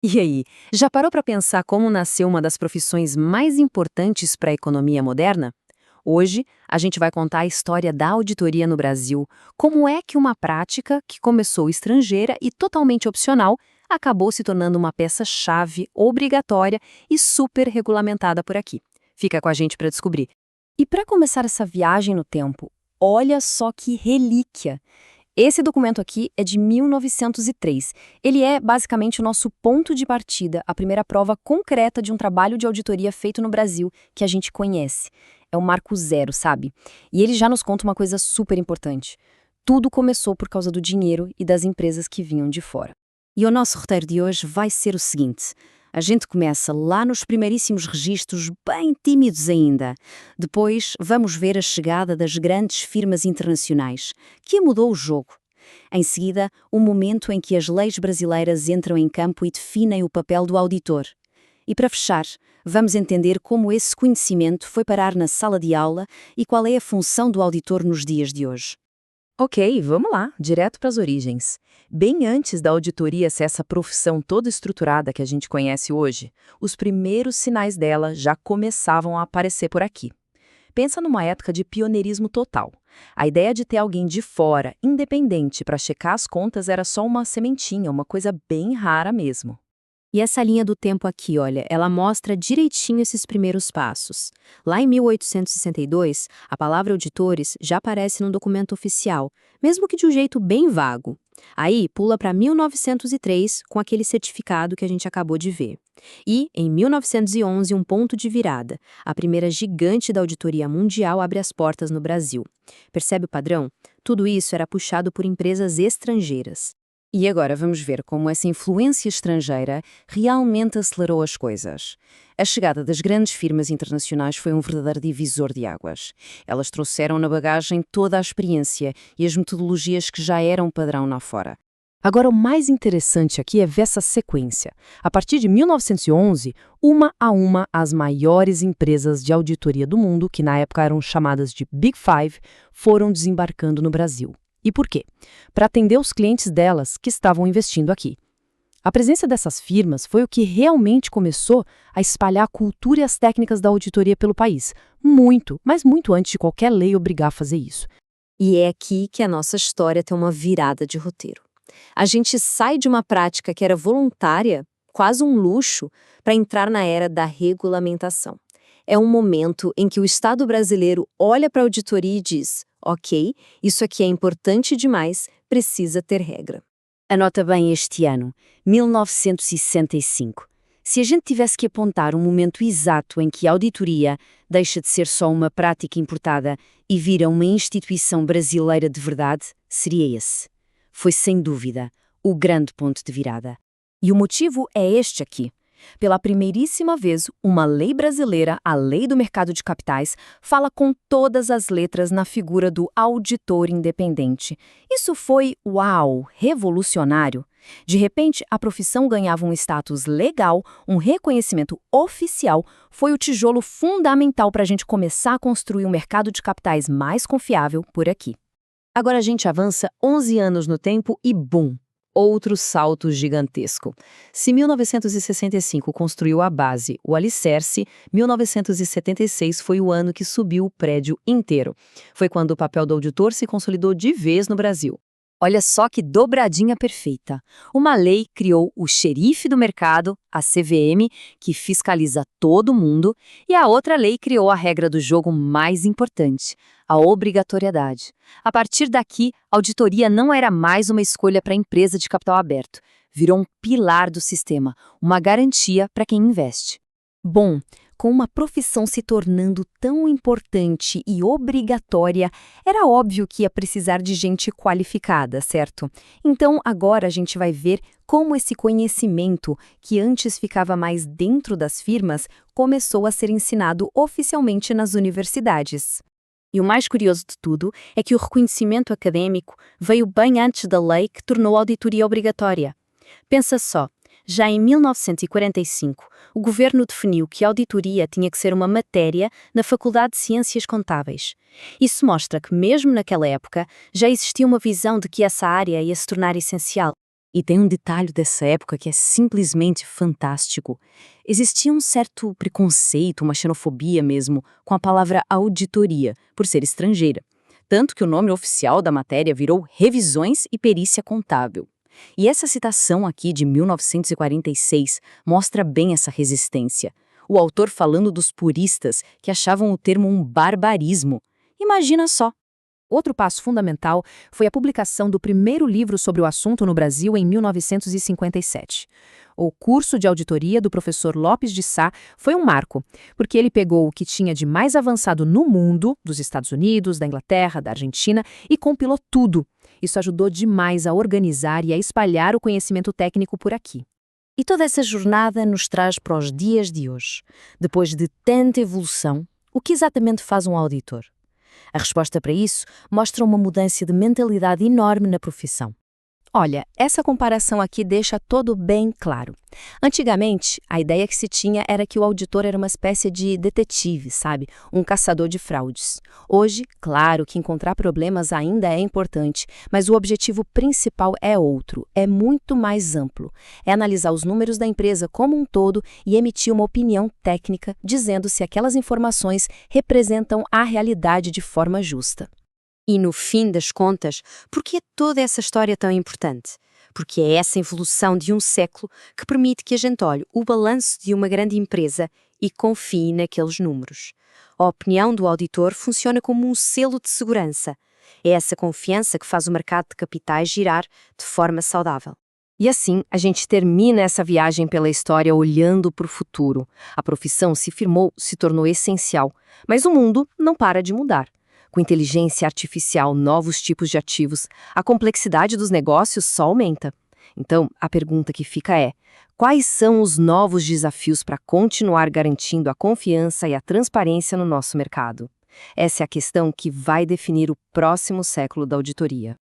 E aí, já parou para pensar como nasceu uma das profissões mais importantes para a economia moderna? Hoje, a gente vai contar a história da auditoria no Brasil, como é que uma prática que começou estrangeira e totalmente opcional acabou se tornando uma peça-chave obrigatória e super regulamentada por aqui. Fica com a gente para descobrir. E para começar essa viagem no tempo, olha só que relíquia! Esse documento aqui é de 1903. Ele é basicamente o nosso ponto de partida, a primeira prova concreta de um trabalho de auditoria feito no Brasil que a gente conhece. É o Marco Zero, sabe? E ele já nos conta uma coisa super importante. Tudo começou por causa do dinheiro e das empresas que vinham de fora. E o nosso roteiro de hoje vai ser o seguinte. A gente começa lá nos primeiríssimos registros, bem tímidos ainda. Depois, vamos ver a chegada das grandes firmas internacionais, que mudou o jogo. Em seguida, o momento em que as leis brasileiras entram em campo e definem o papel do auditor. E para fechar, vamos entender como esse conhecimento foi parar na sala de aula e qual é a função do auditor nos dias de hoje. Ok, vamos lá, direto para as origens. Bem antes da auditoria ser essa profissão toda estruturada que a gente conhece hoje, os primeiros sinais dela já começavam a aparecer por aqui. Pensa numa época de pioneirismo total. A ideia de ter alguém de fora, independente, para checar as contas era só uma sementinha, uma coisa bem rara mesmo. E essa linha do tempo aqui, olha, ela mostra direitinho esses primeiros passos. Lá em 1862, a palavra auditores já aparece num documento oficial, mesmo que de um jeito bem vago. Aí pula para 1903 com aquele certificado que a gente acabou de ver. E, em 1911, um ponto de virada. A primeira gigante da auditoria mundial abre as portas no Brasil. Percebe o padrão? Tudo isso era puxado por empresas estrangeiras. E agora vamos ver como essa influência estrangeira realmente acelerou as coisas. A chegada das grandes firmas internacionais foi um verdadeiro divisor de águas. Elas trouxeram na bagagem toda a experiência e as metodologias que já eram padrão lá fora. Agora, o mais interessante aqui é ver essa sequência. A partir de 1911, uma a uma, as maiores empresas de auditoria do mundo, que na época eram chamadas de Big Five, foram desembarcando no Brasil. E por quê? Para atender os clientes delas que estavam investindo aqui. A presença dessas firmas foi o que realmente começou a espalhar a cultura e as técnicas da auditoria pelo país. Muito, mas muito antes de qualquer lei obrigar a fazer isso. E é aqui que a nossa história tem uma virada de roteiro. A gente sai de uma prática que era voluntária, quase um luxo, para entrar na era da regulamentação. É um momento em que o Estado brasileiro olha para a auditoria e diz: ok, isso aqui é importante demais, precisa ter regra. Anota bem este ano, 1965. Se a gente tivesse que apontar um momento exato em que a auditoria deixa de ser só uma prática importada e vira uma instituição brasileira de verdade, seria esse. Foi, sem dúvida, o grande ponto de virada. E o motivo é este aqui. Pela primeiríssima vez, uma lei brasileira, a Lei do Mercado de Capitais, fala com todas as letras na figura do auditor independente. Isso foi, uau, revolucionário. De repente, a profissão ganhava um status legal, um reconhecimento oficial, foi o tijolo fundamental para a gente começar a construir um mercado de capitais mais confiável por aqui. Agora a gente avança 11 anos no tempo e bum! Outro salto gigantesco. Se 1965 construiu a base, o alicerce, 1976 foi o ano que subiu o prédio inteiro. Foi quando o papel do auditor se consolidou de vez no Brasil. Olha só que dobradinha perfeita. Uma lei criou o xerife do mercado, a CVM, que fiscaliza todo mundo, e a outra lei criou a regra do jogo mais importante, a obrigatoriedade. A partir daqui, a auditoria não era mais uma escolha para a empresa de capital aberto. Virou um pilar do sistema, uma garantia para quem investe. Bom, com uma profissão se tornando tão importante e obrigatória, era óbvio que ia precisar de gente qualificada, certo? Então, agora a gente vai ver como esse conhecimento, que antes ficava mais dentro das firmas, começou a ser ensinado oficialmente nas universidades. E o mais curioso de tudo é que o reconhecimento acadêmico veio bem antes da lei que tornou a auditoria obrigatória. Pensa só. Já em 1945, o governo definiu que a auditoria tinha que ser uma matéria na Faculdade de Ciências Contábeis. Isso mostra que, mesmo naquela época, já existia uma visão de que essa área ia se tornar essencial. E tem um detalhe dessa época que é simplesmente fantástico. Existia um certo preconceito, uma xenofobia mesmo, com a palavra auditoria, por ser estrangeira. Tanto que o nome oficial da matéria virou Revisões e Perícia Contábil. E essa citação aqui de 1946 mostra bem essa resistência. O autor falando dos puristas que achavam o termo um barbarismo. Imagina só! Outro passo fundamental foi a publicação do primeiro livro sobre o assunto no Brasil em 1957. O curso de auditoria do professor Lopes de Sá foi um marco, porque ele pegou o que tinha de mais avançado no mundo, dos Estados Unidos, da Inglaterra, da Argentina, e compilou tudo. Isso ajudou demais a organizar e a espalhar o conhecimento técnico por aqui. E toda essa jornada nos traz para os dias de hoje. Depois de tanta evolução, o que exatamente faz um auditor? A resposta para isso mostra uma mudança de mentalidade enorme na profissão. Olha, essa comparação aqui deixa tudo bem claro. Antigamente, a ideia que se tinha era que o auditor era uma espécie de detetive, sabe? Um caçador de fraudes. Hoje, claro que encontrar problemas ainda é importante, mas o objetivo principal é outro, é muito mais amplo. É analisar os números da empresa como um todo e emitir uma opinião técnica dizendo se aquelas informações representam a realidade de forma justa. E no fim das contas, por que é toda essa história tão importante? Porque é essa evolução de um século que permite que a gente olhe o balanço de uma grande empresa e confie naqueles números. A opinião do auditor funciona como um selo de segurança. É essa confiança que faz o mercado de capitais girar de forma saudável. E assim, a gente termina essa viagem pela história olhando para o futuro. A profissão se firmou, se tornou essencial, mas o mundo não para de mudar. Com inteligência artificial, novos tipos de ativos, a complexidade dos negócios só aumenta. Então, a pergunta que fica é: quais são os novos desafios para continuar garantindo a confiança e a transparência no nosso mercado? Essa é a questão que vai definir o próximo século da auditoria.